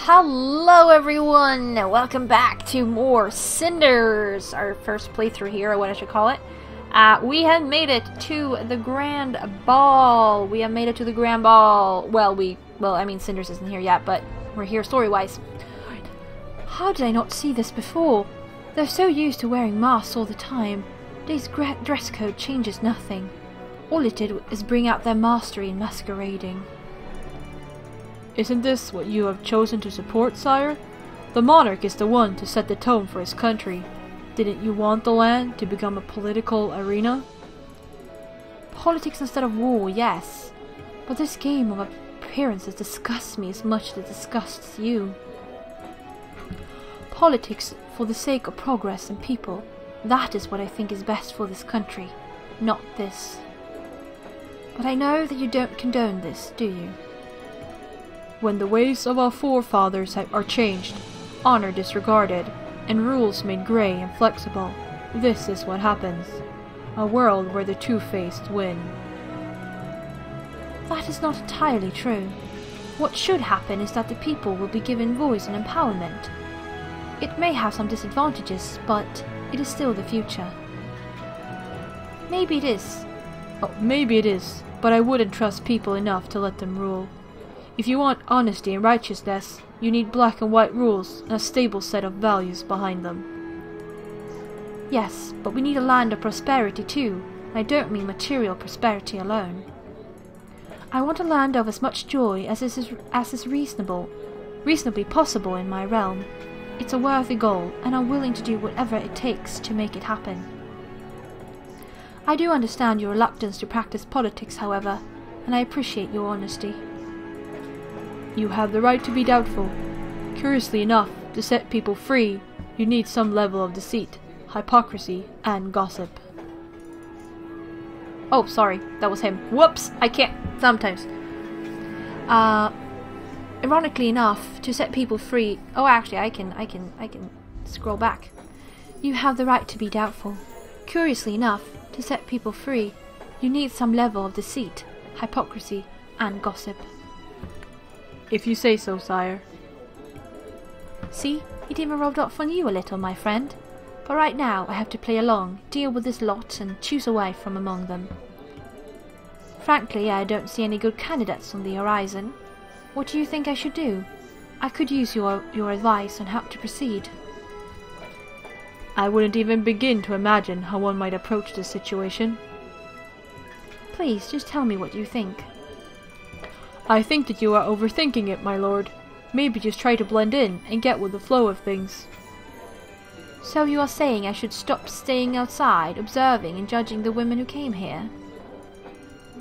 Hello everyone! Welcome back to more Cinders! Our first playthrough here, or what I should call it. We have made it to the Grand Ball! We have made it to the Grand Ball! Well, I mean Cinders isn't here yet, but we're here story-wise. How did I not see this before? They're so used to wearing masks all the time. Today's dress code changes nothing. All it did is bring out their mastery in masquerading. Isn't this what you have chosen to support, sire? The monarch is the one to set the tone for his country. Didn't you want the land to become a political arena? Politics instead of war, yes. But this game of appearances disgusts me as much as it disgusts you. Politics for the sake of progress and people, that is what I think is best for this country, not this. But I know that you don't condone this, do you? When the ways of our forefathers are changed, honor disregarded, and rules made grey and flexible, this is what happens. A world where the two-faced win. That is not entirely true. What should happen is that the people will be given voice and empowerment. It may have some disadvantages, but it is still the future. Maybe it is. Oh, maybe it is, but I wouldn't trust people enough to let them rule. If you want honesty and righteousness, you need black and white rules and a stable set of values behind them. Yes, but we need a land of prosperity too. I don't mean material prosperity alone. I want a land of as much joy as is reasonably possible in my realm. It's a worthy goal, and I'm willing to do whatever it takes to make it happen. I do understand your reluctance to practice politics, however, and I appreciate your honesty. You have the right to be doubtful. Curiously enough, to set people free, you need some level of deceit, hypocrisy, and gossip. Oh, sorry, that was him. Whoops, I can't sometimes. Ironically enough, to set people free. Oh, actually, I can scroll back. You have the right to be doubtful. Curiously enough, to set people free, you need some level of deceit, hypocrisy, and gossip. If you say so, sire. See, it even rubbed off on you a little, my friend. But right now, I have to play along, deal with this lot, and choose a wife from among them. Frankly, I don't see any good candidates on the horizon. What do you think I should do? I could use your advice on how to proceed. I wouldn't even begin to imagine how one might approach this situation. Please, just tell me what you think. I think that you are overthinking it, my lord. Maybe just try to blend in and get with the flow of things. So you are saying I should stop staying outside, observing and judging the women who came here?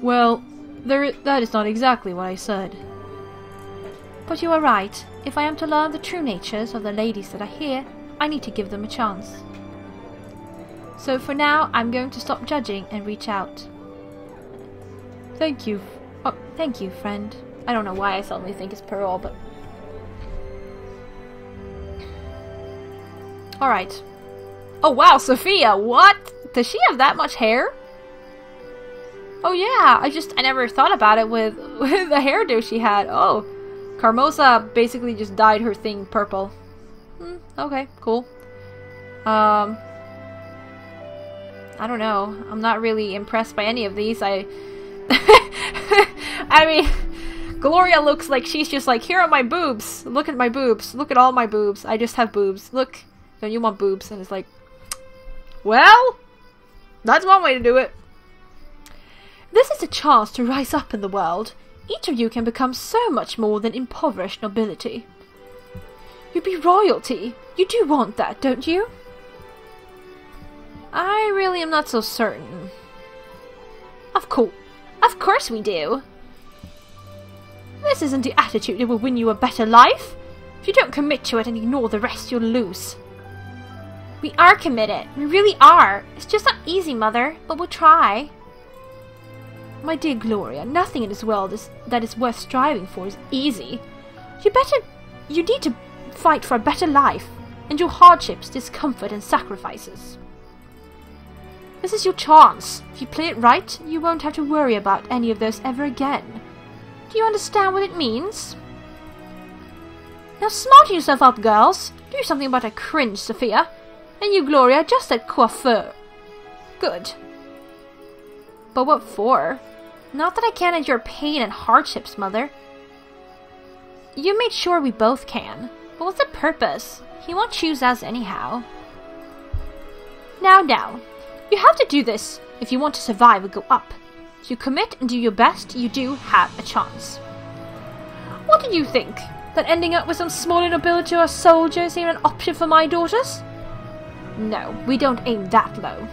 Well, that is not exactly what I said. But you are right. If I am to learn the true natures of the ladies that are here, I need to give them a chance. So for now, I'm going to stop judging and reach out. Thank you. Oh, thank you, friend. I don't know why I suddenly think it's Pearl, but... Alright. Oh wow, Sophia! What? Does she have that much hair? Oh yeah, I never thought about it with the hairdo she had. Oh, Carmosa basically just dyed her thing purple. Okay, cool. I don't know. I'm not really impressed by any of these. I mean, Gloria looks like she's just like, here are my boobs. Look at my boobs. Look at all my boobs. I just have boobs. Look, don't you want boobs? And it's like, well, that's one way to do it. This is a chance to rise up in the world. Each of you can become so much more than impoverished nobility. You'd be royalty. You do want that, don't you? I really am not so certain. Of course we do. This isn't the attitude that will win you a better life. If you don't commit to it and ignore the rest, you'll lose. We are committed. We really are. It's just not easy, Mother, but we'll try. My dear Gloria, nothing in this world that is worth striving for is easy. You need to fight for a better life, endure hardships, discomfort, and sacrifices. This is your chance. If you play it right, you won't have to worry about any of those ever again. Do you understand what it means? Now smarten yourself up, girls. Do something about that cringe, Sophia. And you, Gloria, just that coiffeur. Good. But what for? Not that I can't endure pain and hardships, Mother. You made sure we both can. But what's the purpose? He won't choose us anyhow. Now. You have to do this if you want to survive and go up. If you commit and do your best, you do have a chance. What did you think? That ending up with some smaller nobility or soldiers even an option for my daughters? No, we don't aim that low.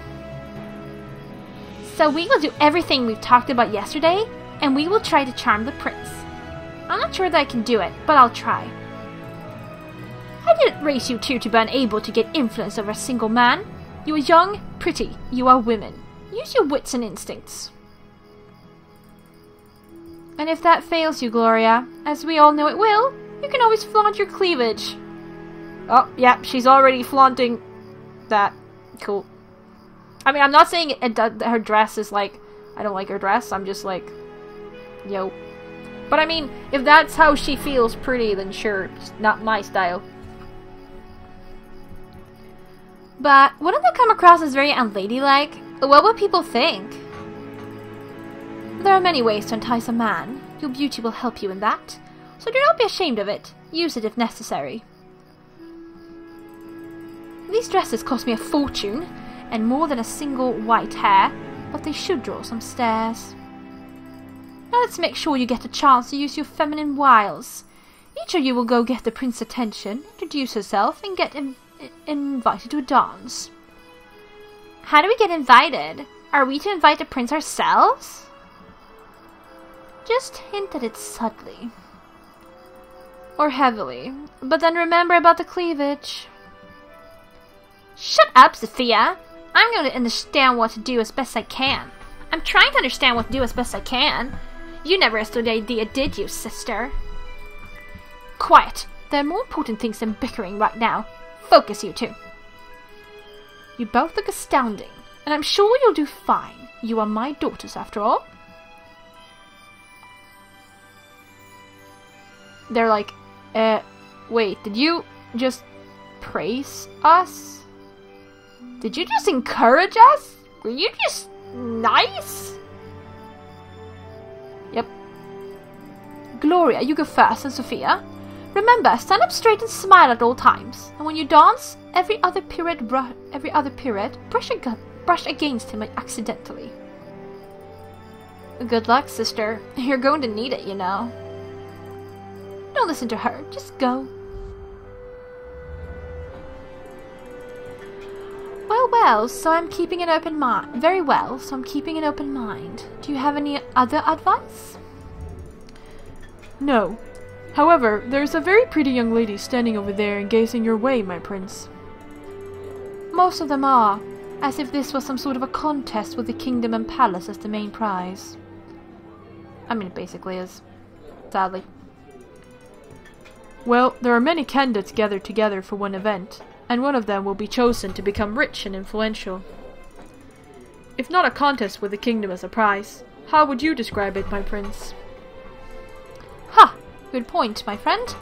So we will do everything we've talked about yesterday, and we will try to charm the prince. I'm not sure that I can do it, but I'll try. I didn't raise you two to be unable to get influence over a single man. You are young, pretty, you are women. Use your wits and instincts. And if that fails you, Gloria, as we all know it will, you can always flaunt your cleavage. Oh, yeah, she's already flaunting that. Cool. I mean, I'm not saying her dress is like, I don't like her dress, I'm just like, yo. But I mean, if that's how she feels pretty, then sure, it's not my style. But wouldn't that come across as very unladylike? What would people think? There are many ways to entice a man. Your beauty will help you in that. So do not be ashamed of it. Use it if necessary. These dresses cost me a fortune, and more than a single white hair, but they should draw some stares. Now let's make sure you get a chance to use your feminine wiles. Each of you will go get the prince's attention, introduce herself, and get invited to a dance. How do we get invited? Are we to invite the prince ourselves? Just hint at it subtly. Or heavily. But then remember about the cleavage. Shut up, Sophia! I'm going to understand what to do as best I can. I'm trying to understand what to do as best I can. You never understood the idea, did you, sister? Quiet. There are more important things than bickering right now. Focus, you two. You both look astounding, and I'm sure you'll do fine. You are my daughters, after all. They're like, wait, did you just praise us? Did you just encourage us? Were you just nice? Yep. Gloria, you go first, and Sophia. Remember, stand up straight and smile at all times. And when you dance, every other pirouette brush against him accidentally. Good luck, sister. You're going to need it, you know. Don't listen to her. Just go. Well, so I'm keeping an open mind. Very well, so I'm keeping an open mind. Do you have any other advice? No. However, there's a very pretty young lady standing over there and gazing your way, my prince. Most of them are, as if this was some sort of a contest with the kingdom and palace as the main prize. I mean, it basically is. Sadly. Well, there are many candidates gathered together for one event, and one of them will be chosen to become rich and influential. If not a contest with the kingdom as a prize, how would you describe it, my prince? Ha! Good point, my friend.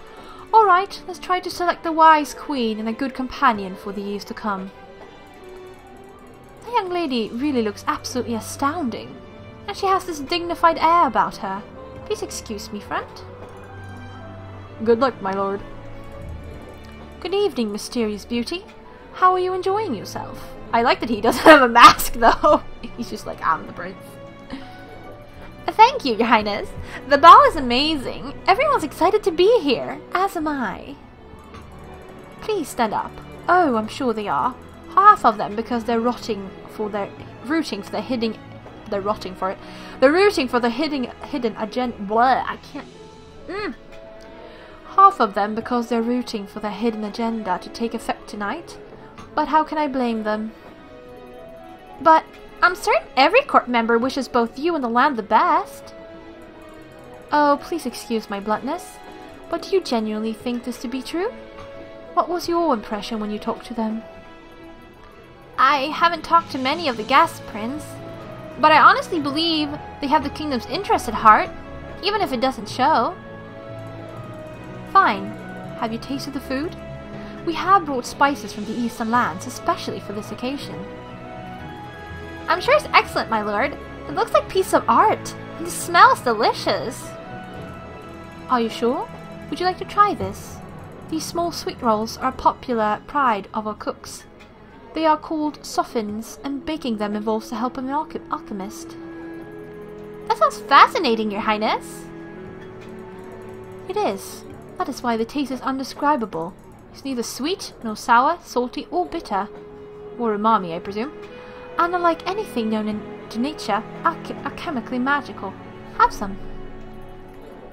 Alright, let's try to select the wise queen and a good companion for the years to come. The young lady really looks absolutely astounding, and she has this dignified air about her. Please excuse me, friend. Good luck, my lord. Good evening, mysterious beauty. How are you enjoying yourself? I like that he doesn't have a mask, though. He's just like, I'm the prince. Thank you, your highness. The ball is amazing. Everyone's excited to be here, as am I. Please stand up. Oh, I'm sure they are. Half of them because they're rooting for the hidden agenda. Blah, I can't. Half of them because they're rooting for their hidden agenda to take effect tonight. But how can I blame them? But I'm certain every court member wishes both you and the land the best. Oh, please excuse my bluntness, but do you genuinely think this to be true? What was your impression when you talked to them? I haven't talked to many of the guests, Prince, but I honestly believe they have the kingdom's interest at heart, even if it doesn't show. Fine. Have you tasted the food? We have brought spices from the eastern lands, especially for this occasion. I'm sure it's excellent, my lord. It looks like a piece of art, and it smells delicious. Are you sure? Would you like to try this? These small sweet rolls are a popular pride of our cooks. They are called soffins, and baking them involves the help of an alchemist. That sounds fascinating, Your Highness. It is. That is why the taste is indescribable. It's neither sweet, nor sour, salty, or bitter. Or umami, I presume. And unlike anything known to nature, are chemically magical. Have some.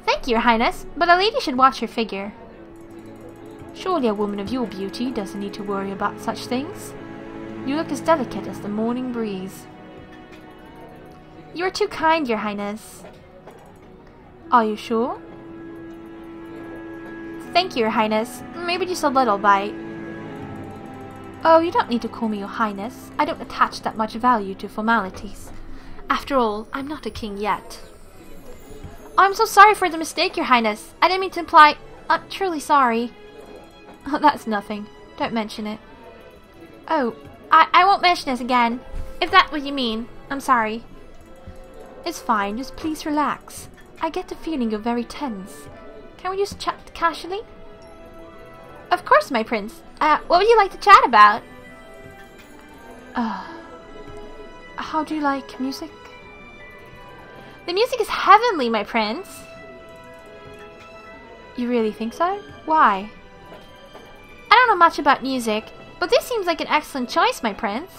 Thank you, Your Highness, but a lady should watch her figure. Surely a woman of your beauty doesn't need to worry about such things. You look as delicate as the morning breeze. You are too kind, Your Highness. Are you sure? Thank you, Your Highness. Maybe just a little bite. Oh, you don't need to call me Your Highness. I don't attach that much value to formalities. After all, I'm not a king yet. Oh, I'm so sorry for the mistake, Your Highness. I didn't mean to imply... I'm truly sorry. Oh, that's nothing. Don't mention it. Oh, I won't mention this again. If that's what you mean. I'm sorry. It's fine. Just please relax. I get the feeling you're very tense. Can we just chat casually? Of course, my prince. What would you like to chat about? How do you like music? The music is heavenly, my prince. You really think so? Why? I don't know much about music, but this seems like an excellent choice, my prince.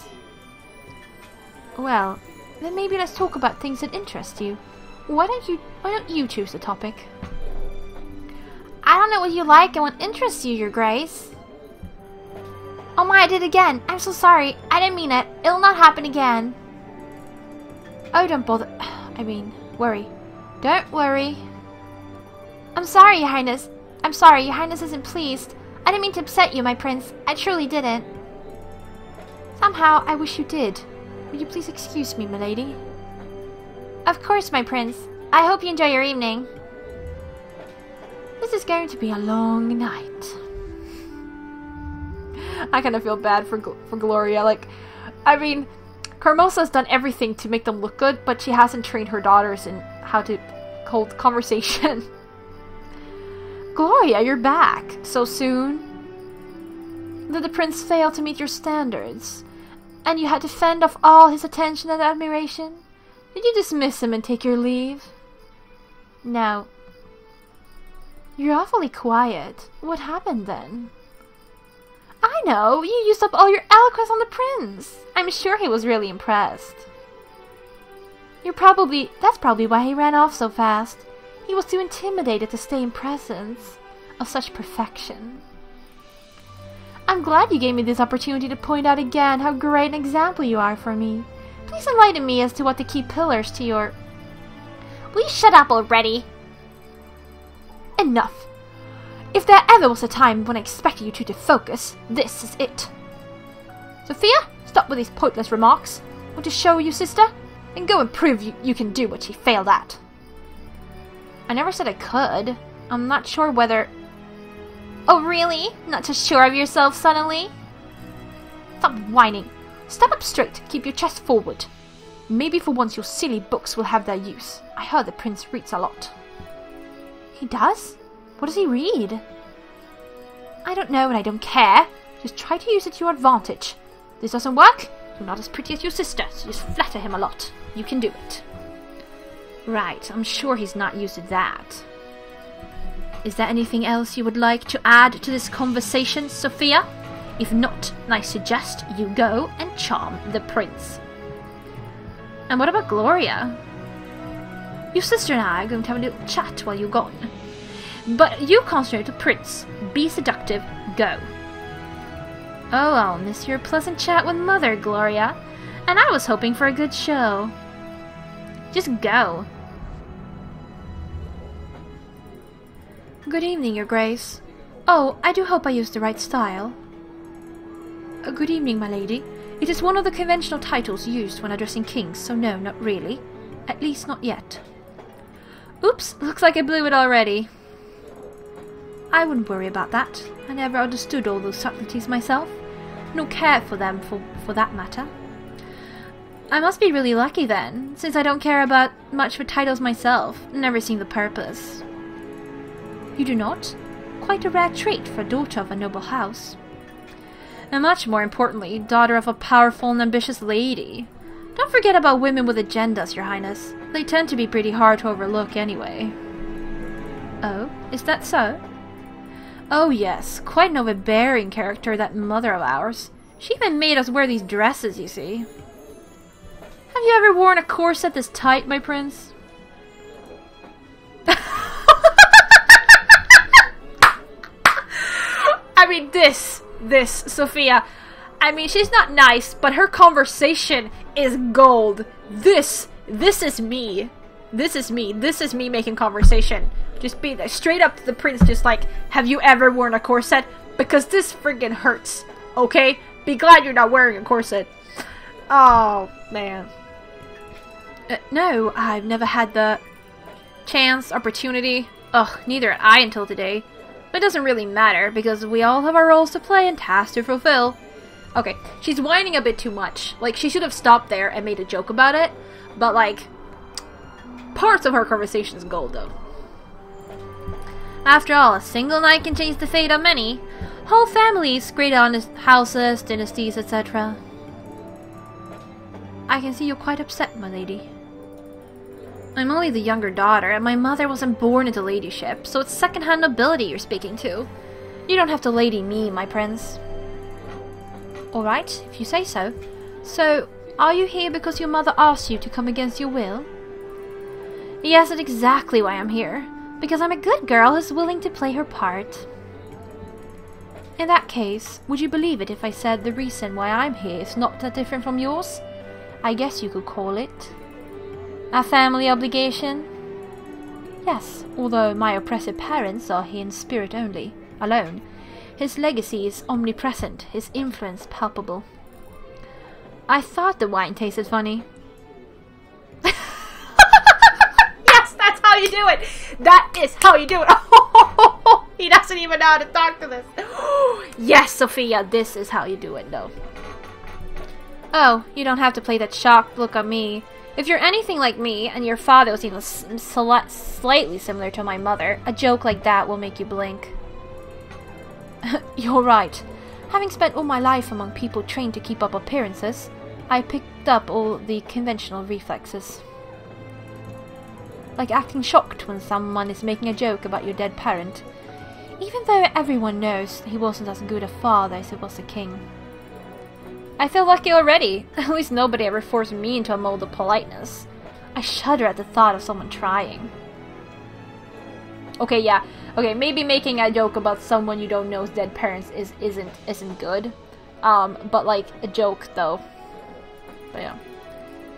Well, then maybe let's talk about things that interest you. Why don't you choose the topic? I don't know what you like and what interests you, Your Grace. Oh my, I did it again. I'm so sorry. I didn't mean it. It'll not happen again. Oh, don't bother. Worry. Don't worry. I'm sorry, Your Highness. I'm sorry, Your Highness isn't pleased. I didn't mean to upset you, my prince. I truly didn't. Somehow, I wish you did. Would you please excuse me, milady? Of course, my prince. I hope you enjoy your evening. This is going to be a long night. I kind of feel bad for Gloria. Carmosa's done everything to make them look good, but she hasn't trained her daughters in how to hold conversation. Gloria, you're back. So soon? Did the prince fail to meet your standards? And you had to fend off all his attention and admiration? Did you dismiss him and take your leave? No. You're awfully quiet. What happened then? I know! You used up all your eloquence on the prince! I'm sure he was really impressed. That's probably why he ran off so fast. He was too intimidated to stay in presence of such perfection. I'm glad you gave me this opportunity to point out again how great an example you are for me. Please enlighten me as to what the key pillars to your... Will you shut up already? Enough. If there ever was a time when I expected you to defocus, this is it. Sophia, stop with these pointless remarks. Want to show you, sister? Then go and prove you can do what she failed at. I never said I could. I'm not sure whether... Oh, really? Not so sure of yourself suddenly? Stop whining. Stand up straight. Keep your chest forward. Maybe for once your silly books will have their use. I heard the prince reads a lot. He does? What does he read? I don't know and I don't care. Just try to use it to your advantage. This doesn't work? You're not as pretty as your sister, so just flatter him a lot. You can do it. Right, I'm sure he's not used to that. Is there anything else you would like to add to this conversation, Sophia? If not, I suggest you go and charm the prince. And what about Gloria? Your sister and I are going to have a little chat while you're gone. But you concentrate on the prince. Be seductive. Go. Oh, I'll miss your pleasant chat with Mother, Gloria. And I was hoping for a good show. Just go. Good evening, Your Grace. Oh, I do hope I used the right style. Good evening, my lady. It is one of the conventional titles used when addressing kings, so no, not really. At least not yet. Oops, looks like I blew it already. I wouldn't worry about that. I never understood all those subtleties myself. Nor cared for them for that matter. I must be really lucky then, since I don't care about much for titles myself, never seen the purpose. You do not? Quite a rare trait for a daughter of a noble house. And much more importantly, daughter of a powerful and ambitious lady. Don't forget about women with agendas, Your Highness. They tend to be pretty hard to overlook anyway. Oh, is that so? Oh yes, quite an overbearing character, that mother of ours. She even made us wear these dresses, you see. Have you ever worn a corset this tight, my prince? I mean, this, Sophia. I mean, she's not nice, but her conversation is gold. This is me. This is me making conversation. Just be there, straight up to the prince, just like, have you ever worn a corset? Because this friggin' hurts, okay? Be glad you're not wearing a corset. Oh, man. No, I've never had the chance, opportunity. Ugh, neither had I until today. But it doesn't really matter, because we all have our roles to play and tasks to fulfill. Okay, she's whining a bit too much. Like, she should have stopped there and made a joke about it. But, like, parts of her conversation is gold, though. After all, a single night can change the fate of many. Whole families, great houses, dynasties, etc. I can see you're quite upset, my lady. I'm only the younger daughter, and my mother wasn't born into ladyship, so it's second-hand nobility you're speaking to. You don't have to lady me, my prince. Alright, if you say so. So, are you here because your mother asked you to come against your will? Yes, that's exactly why I'm here. Because I'm a good girl who's willing to play her part. In that case, would you believe it if I said the reason why I'm here is not that different from yours? I guess you could call it a family obligation? Yes, although my oppressive parents are here in spirit only, alone. His legacy is omnipresent, his influence palpable. I thought the wine tasted funny. Yes, that's how you do it! That is how you do it! He doesn't even know how to talk to this. Yes, Sophia, this is how you do it, though. Oh, you don't have to play that shocked look on me. If you're anything like me, and your father was even slightly similar to my mother, a joke like that will make you blink. You're right. Having spent all my life among people trained to keep up appearances, I picked up all the conventional reflexes. Like acting shocked when someone is making a joke about your dead parent, even though everyone knows he wasn't as good a father as he was a king. I feel lucky already. At least nobody ever forced me into a mold of politeness. I shudder at the thought of someone trying. Okay, yeah. Okay, maybe making a joke about someone you don't know's dead parents isn't good. But like a joke though. But yeah.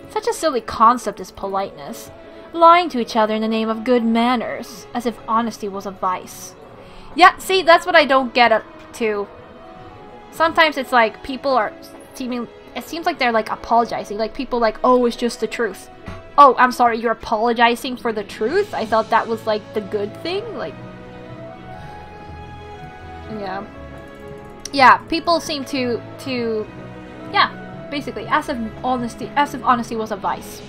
Such a silly concept is politeness. Lying to each other in the name of good manners, as if honesty was a vice. Yeah, see, that's what I don't get at too. Sometimes it's like people are it seems like they're like apologizing. Like people like, oh, it's just the truth. Oh, I'm sorry, you're apologizing for the truth? I thought that was like the good thing. Like, yeah. Yeah, people seem to yeah, basically, as if honesty was a vice.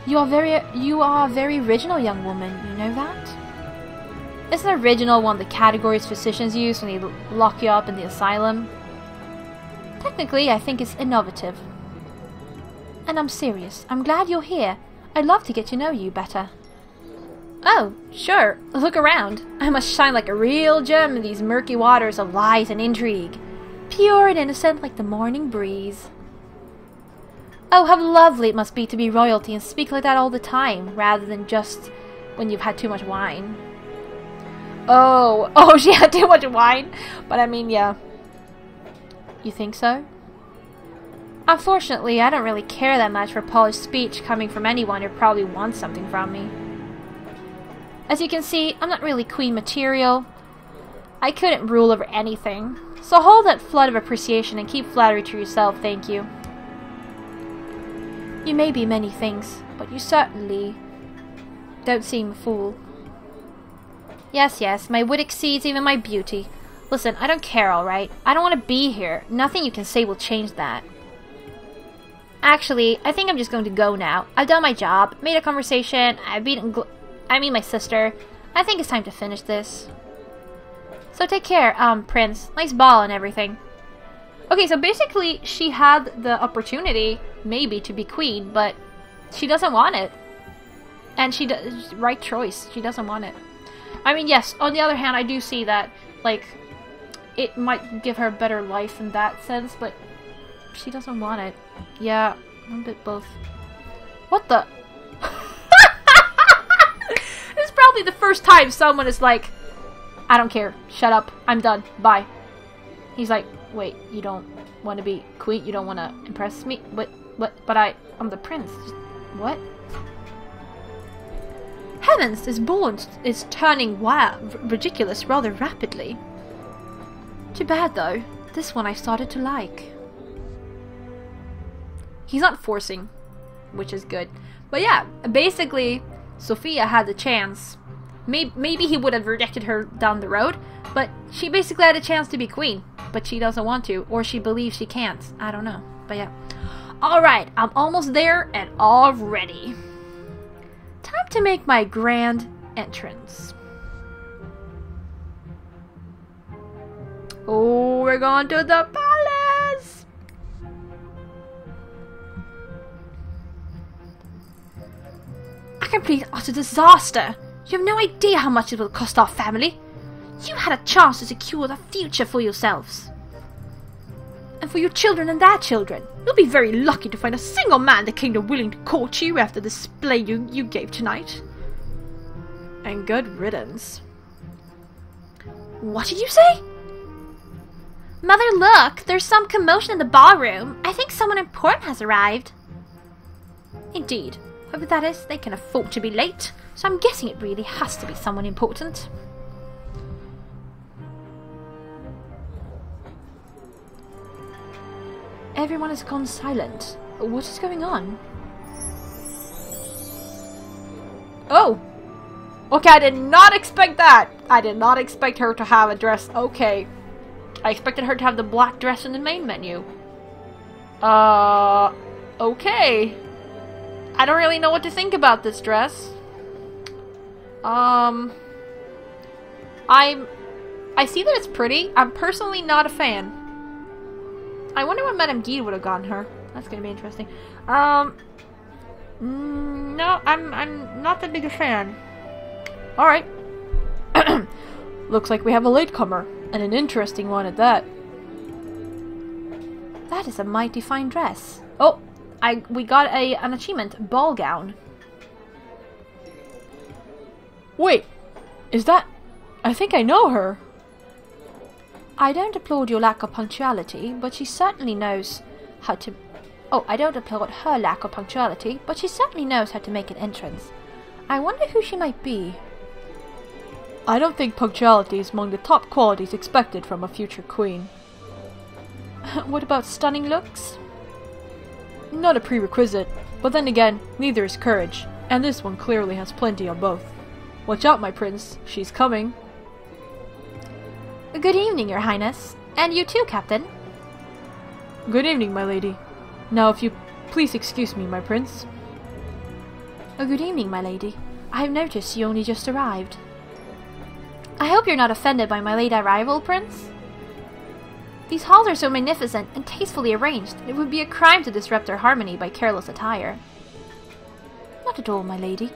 You are a very original young woman, you know that? Isn't original one of the categories physicians use when they lock you up in the asylum? Technically, I think it's innovative. And I'm serious. I'm glad you're here. I'd love to get to know you better. Oh, sure. Look around. I must shine like a real gem in these murky waters of lies and intrigue. Pure and innocent like the morning breeze. Oh, how lovely it must be to be royalty and speak like that all the time, rather than just when you've had too much wine. Oh, she had too much wine? But I mean, yeah. You think so? Unfortunately, I don't really care that much for polished speech coming from anyone who probably wants something from me. As you can see, I'm not really queen material. I couldn't rule over anything. So hold that flood of appreciation and keep flattery to yourself, thank you. You may be many things, but you certainly don't seem a fool. Yes, yes, my wit exceeds even my beauty. Listen, I don't care, alright? I don't want to be here. Nothing you can say will change that. Actually, I think I'm just going to go now. I've done my job, made a conversation, I've beaten my sister. I think it's time to finish this. So take care, Prince. Nice ball and everything. Okay, so basically she had the opportunity, maybe, to be queen, but she doesn't want it. And she does, right choice, she doesn't want it. I mean, yes, on the other hand, I do see that, like, it might give her a better life in that sense, but she doesn't want it. Yeah, I'm a bit both. What the? This is probably the first time someone is like, I don't care, shut up, I'm done, bye. He's like, wait, you don't want to be queen? You don't want to impress me? What? But I'm the prince. What? Heavens, this ball is turning wild, ridiculous rather rapidly. Too bad though. This one I started to like. He's not forcing, which is good. But yeah, basically, Sophia had the chance. Maybe he would have rejected her down the road, but she basically had a chance to be queen. But she doesn't want to, or she believes she can't. I don't know, but yeah. Alright, I'm almost there and all ready. Time to make my grand entrance. Oh, we're going to the palace! A complete utter disaster! You have no idea how much it will cost our family. You had a chance to secure the future for yourselves. And for your children and their children. You'll be very lucky to find a single man in the kingdom willing to court you after the display you gave tonight. And good riddance. What did you say? Mother, look! There's some commotion in the ballroom. I think someone important has arrived. Indeed. Whoever that is, they can afford to be late. So I'm guessing it really has to be someone important. Everyone has gone silent. What is going on? Oh! Okay, I did not expect that! I did not expect her to have a dress. Okay. I expected her to have the black dress in the main menu. Okay. I don't really know what to think about this dress. I see that it's pretty. I'm personally not a fan. I wonder what Madame Guide would have gotten her. That's gonna be interesting. No, I'm not that big a fan. Alright. Looks like we have a latecomer, and an interesting one at that. That is a mighty fine dress. Oh, we got an achievement, ball gown. Wait, is that... I think I know her. I don't applaud your lack of punctuality, but she certainly knows how to... Oh, I don't applaud her lack of punctuality, but she certainly knows how to make an entrance. I wonder who she might be. I don't think punctuality is among the top qualities expected from a future queen. What about stunning looks? Not a prerequisite, but then again, neither is courage, and this one clearly has plenty of both. Watch out, my prince, she's coming. Good evening, your highness. And you too, captain. Good evening, my lady. Now, if you please excuse me, my prince. Good evening, my lady. I have noticed you only just arrived. I hope you're not offended by my late arrival, prince. These halls are so magnificent and tastefully arranged, it would be a crime to disrupt their harmony by careless attire. Not at all, my lady.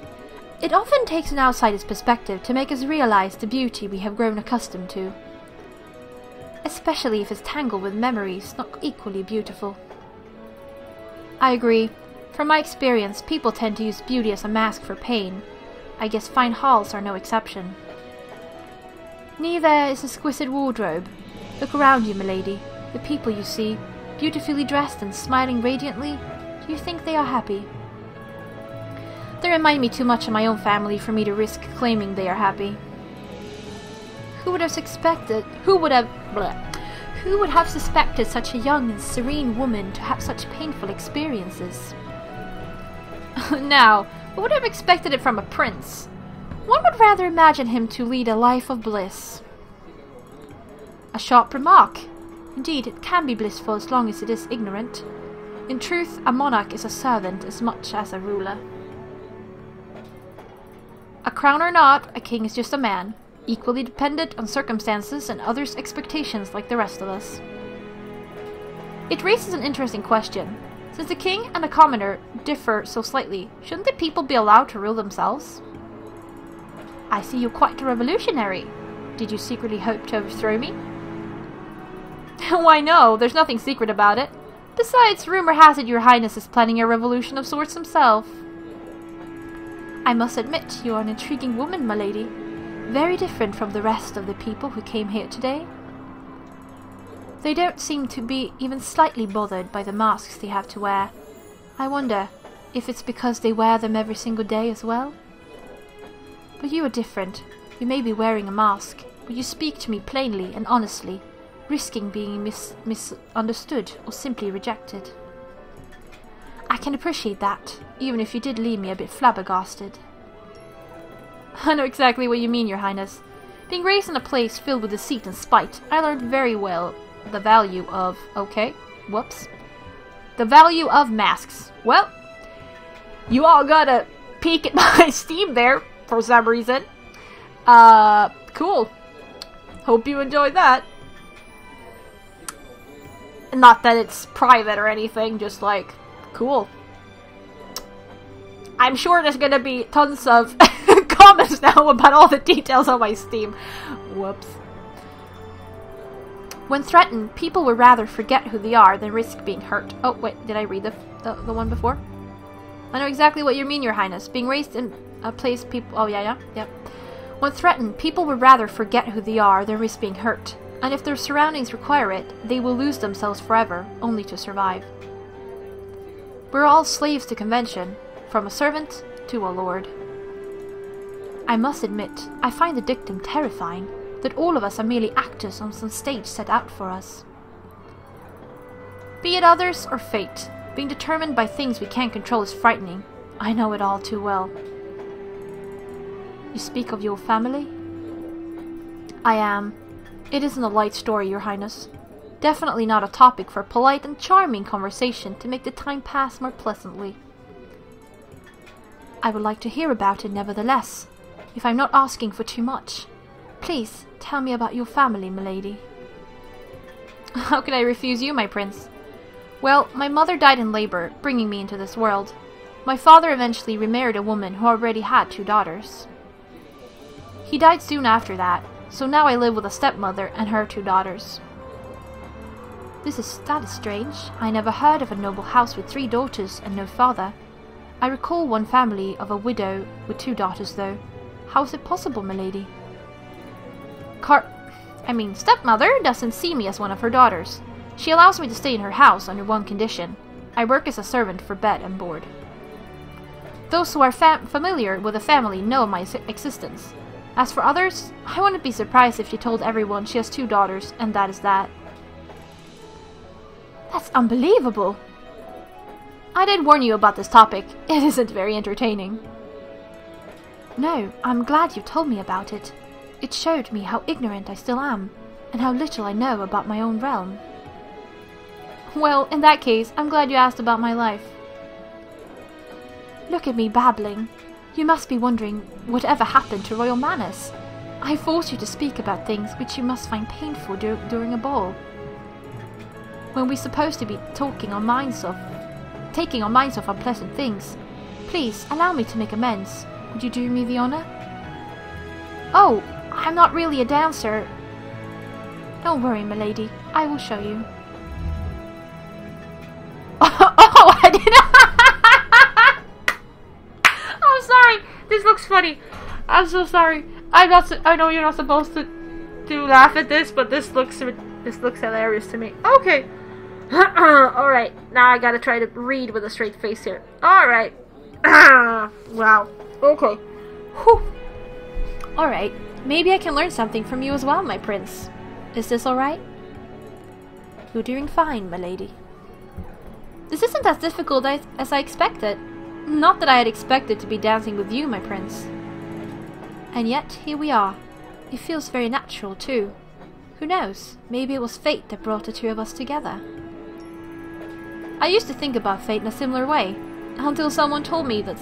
It often takes an outsider's perspective to make us realize the beauty we have grown accustomed to. Especially if it's tangled with memories not equally beautiful. I agree. From my experience, people tend to use beauty as a mask for pain. I guess fine halls are no exception. Neither is exquisite wardrobe. Look around you, milady. The people you see, beautifully dressed and smiling radiantly, do you think they are happy? They remind me too much of my own family for me to risk claiming they are happy. Who would have suspected such a young and serene woman to have such painful experiences? Now, I would have expected it from a prince. One would rather imagine him to lead a life of bliss. A sharp remark. Indeed, it can be blissful as long as it is ignorant. In truth, a monarch is a servant as much as a ruler. A crown or not, a king is just a man, equally dependent on circumstances and others' expectations like the rest of us. It raises an interesting question. Since the king and the commoner differ so slightly, shouldn't the people be allowed to rule themselves? I see you're quite a revolutionary. Did you secretly hope to overthrow me? Why no, there's nothing secret about it. Besides, rumor has it your highness is planning a revolution of sorts himself. I must admit you are an intriguing woman, my lady. Very different from the rest of the people who came here today. They don't seem to be even slightly bothered by the masks they have to wear. I wonder if it's because they wear them every single day as well? But you are different. You may be wearing a mask, but you speak to me plainly and honestly, risking being misunderstood or simply rejected. I can appreciate that, even if you did leave me a bit flabbergasted. I know exactly what you mean, your highness. Being raised in a place filled with deceit and spite, I learned very well the value of... The value of masks. Well, you all got a peek at my Steam there, for some reason. Cool. Hope you enjoyed that. Not that it's private or anything, just like, cool. I'm sure there's gonna be tons of comments now about all the details on my Steam. Whoops. When threatened, people would rather forget who they are than risk being hurt. Oh, wait, did I read the one before? I know exactly what you mean, your highness. Being raised in a place people... Oh, yep. When threatened, people would rather forget who they are than risk being hurt. And if their surroundings require it, they will lose themselves forever, only to survive. We're all slaves to convention, from a servant to a lord. I must admit, I find the dictum terrifying, that all of us are merely actors on some stage set out for us. Be it others or fate, being determined by things we can't control is frightening. I know it all too well. You speak of your family? I am. It isn't a light story, your highness. Definitely not a topic for polite and charming conversation to make the time pass more pleasantly. I would like to hear about it nevertheless, if I'm not asking for too much. Please, tell me about your family, milady. How could I refuse you, my prince? Well, my mother died in labor, bringing me into this world. My father eventually remarried a woman who already had 2 daughters. He died soon after that, so now I live with a stepmother and her 2 daughters. That is strange. I never heard of a noble house with 3 daughters and no father. I recall one family of a widow with 2 daughters, though. How is it possible, milady? Stepmother doesn't see me as one of her daughters. She allows me to stay in her house under one condition. I work as a servant for bed and board. Those who are familiar with the family know of my existence. As for others, I wouldn't be surprised if she told everyone she has 2 daughters, and that is that. That's unbelievable! I did warn you about this topic. It isn't very entertaining. No, I'm glad you told me about it. It showed me how ignorant I still am, and how little I know about my own realm. Well, in that case, I'm glad you asked about my life. Look at me babbling. You must be wondering whatever happened to royal manners. I force you to speak about things which you must find painful during a ball. When we're supposed to be taking our minds off unpleasant things. Please, allow me to make amends. Would you do me the honor? Oh, I'm not really a dancer. Don't worry, milady. I will show you. Oh, I didn't. I'm sorry. This looks funny. I'm so sorry. I know you're not supposed to laugh at this, but this looks hilarious to me. Okay. Alright, now I gotta try to read with a straight face here. Alright. Wow. Okay. Alright, maybe I can learn something from you as well, my prince. Is this alright? You're doing fine, my lady. This isn't as difficult as I expected. Not that I had expected to be dancing with you, my prince. And yet, here we are. It feels very natural, too. Who knows? Maybe it was fate that brought the two of us together. I used to think about fate in a similar way, until someone told me that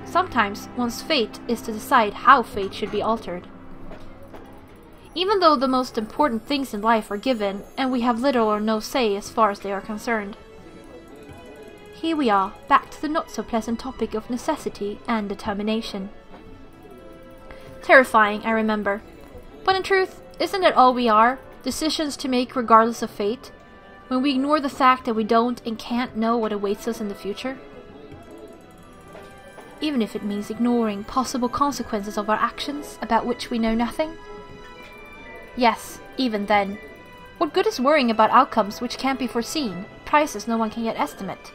sometimes one's fate is to decide how fate should be altered. Even though the most important things in life are given, and we have little or no say as far as they are concerned. Here we are, back to the not-so-pleasant topic of necessity and determination. Terrifying, I remember. But in truth, isn't it all we are? Decisions to make regardless of fate? When we ignore the fact that we don't and can't know what awaits us in the future? Even if it means ignoring possible consequences of our actions about which we know nothing? Yes, even then. What good is worrying about outcomes which can't be foreseen, prices no one can yet estimate?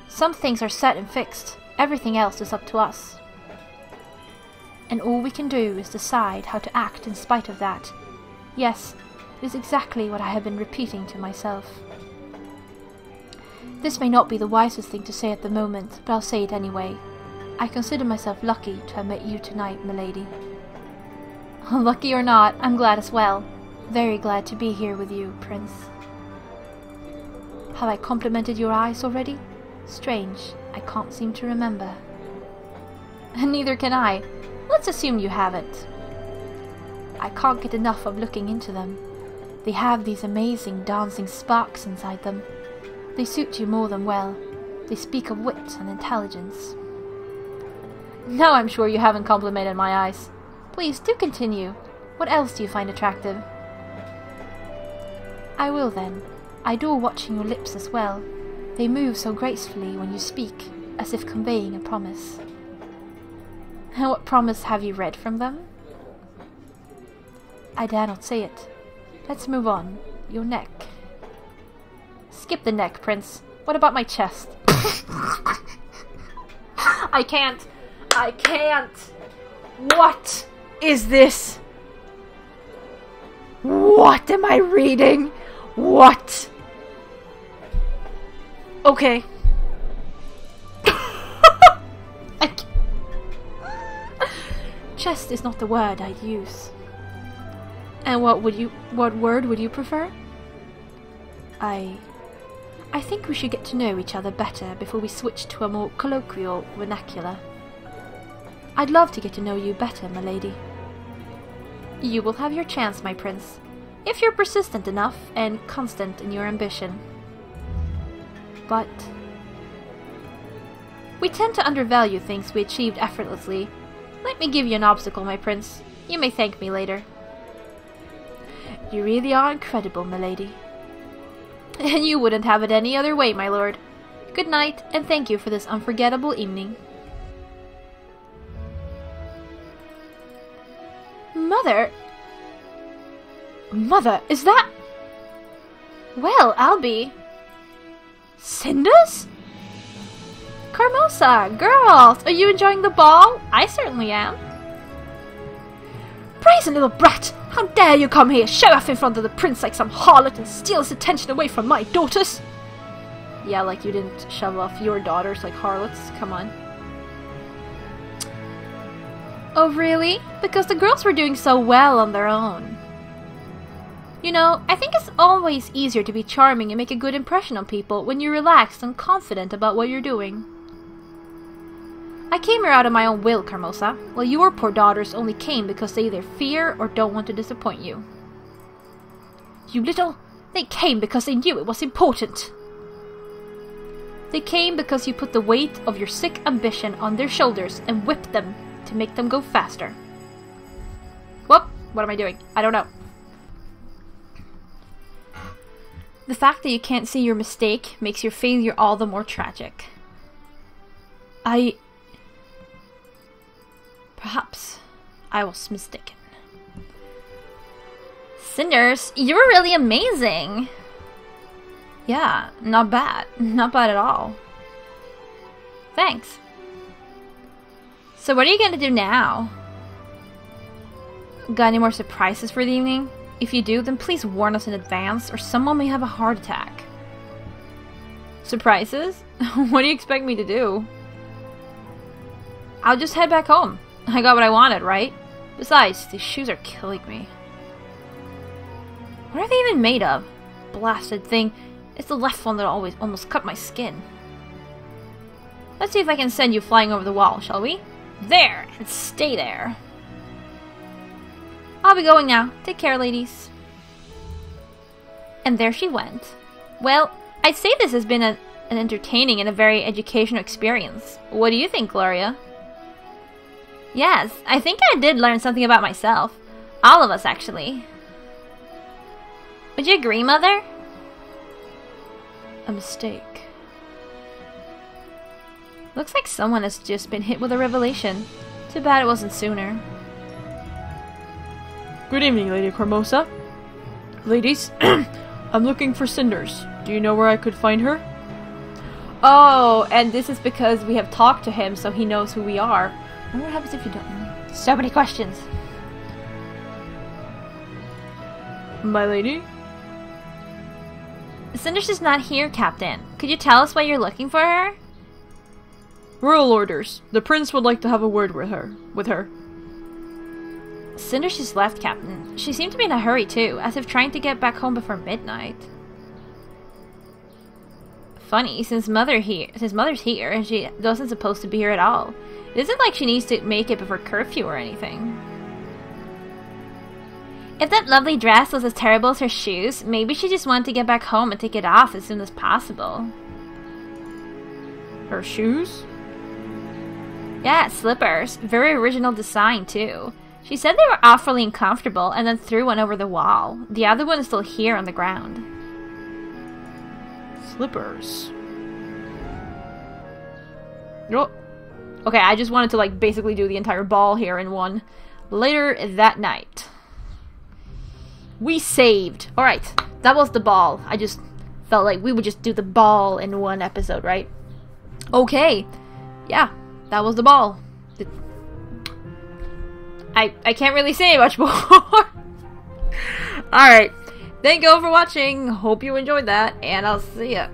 Some things are set and fixed, everything else is up to us. And all we can do is decide how to act in spite of that. Yes, it is exactly what I have been repeating to myself. This may not be the wisest thing to say at the moment, but I'll say it anyway. I consider myself lucky to have met you tonight, milady. Lucky or not, I'm glad as well. Very glad to be here with you, Prince. Have I complimented your eyes already? Strange, I can't seem to remember. And neither can I. Let's assume you haven't. I can't get enough of looking into them. They have these amazing dancing sparks inside them. They suit you more than well. They speak of wit and intelligence. Now I'm sure you haven't complimented my eyes. Please, do continue. What else do you find attractive? I will then. I adore watching your lips as well. They move so gracefully when you speak, as if conveying a promise. And what promise have you read from them? I dare not say it. Let's move on. Your neck. Skip the neck, Prince. What about my chest? I can't. I can't. What is this? What am I reading? What? Okay. Chest is not the word I'd use. And what word would you prefer? I think we should get to know each other better before we switch to a more colloquial vernacular. I'd love to get to know you better, milady. You will have your chance, my prince, if you're persistent enough and constant in your ambition. But we tend to undervalue things we achieved effortlessly. Let me give you an obstacle, my prince. You may thank me later. You really are incredible, milady. And you wouldn't have it any other way, my lord. Good night, and thank you for this unforgettable evening. Mother? Mother, is that... Well, I'll be... Cinders? Carmosa, girls, are you enjoying the ball? I certainly am. Brazen little brat! How dare you come here, show off in front of the prince like some harlot and steal his attention away from my daughters? Yeah, like you didn't shove off your daughters like harlots, come on. Oh really? Because the girls were doing so well on their own. You know, I think it's always easier to be charming and make a good impression on people when you're relaxed and confident about what you're doing. I came here out of my own will, Carmosa, while your poor daughters only came because they either fear or don't want to disappoint you. You little... They came because they knew it was important. They came because you put the weight of your sick ambition on their shoulders and whipped them to make them go faster. Whoop! What am I doing? I don't know. The fact that you can't see your mistake makes your failure all the more tragic. Perhaps I was mistaken. Cinders, you were really amazing! Yeah, not bad. Not bad at all. Thanks. So what are you gonna do now? Got any more surprises for the evening? If you do, then please warn us in advance, or someone may have a heart attack. Surprises? What do you expect me to do? I'll just head back home. I got what I wanted, right? Besides, these shoes are killing me. What are they even made of? Blasted thing. It's the left one that always almost cut my skin. Let's see if I can send you flying over the wall, shall we? There! And stay there. I'll be going now. Take care, ladies. And there she went. Well, I'd say this has been an entertaining and a very educational experience. What do you think, Gloria? Yes, I think I did learn something about myself. All of us, actually. Would you agree, Mother? A mistake. Looks like someone has just been hit with a revelation. Too bad it wasn't sooner. Good evening, Lady Cormosa. Ladies, I'm looking for Cinders. Do you know where I could find her? Oh, and this is because we have talked to him, so he knows who we are. I wonder what happens if you don't know. So many questions. My lady? Cinders is not here, Captain. Could you tell us why you're looking for her? Royal orders. The prince would like to have a word with her. Cinders just left, Captain. She seemed to be in a hurry, too, as if trying to get back home before midnight. Funny, since Mother's here, and she wasn't supposed to be here at all. It isn't like she needs to make it before curfew or anything. If that lovely dress was as terrible as her shoes, maybe she just wanted to get back home and take it off as soon as possible. Her shoes? Yeah, slippers. Very original design, too. She said they were awfully uncomfortable and then threw one over the wall. The other one is still here on the ground. Slippers. Oh. Okay, I just wanted to, like, basically do the entire ball here in one. Later that night. We saved. Alright, that was the ball. I just felt like we would just do the ball in one episode, right? Okay. Yeah, that was the ball. I can't really say much more. Alright. Thank you all for watching. Hope you enjoyed that, and I'll see ya.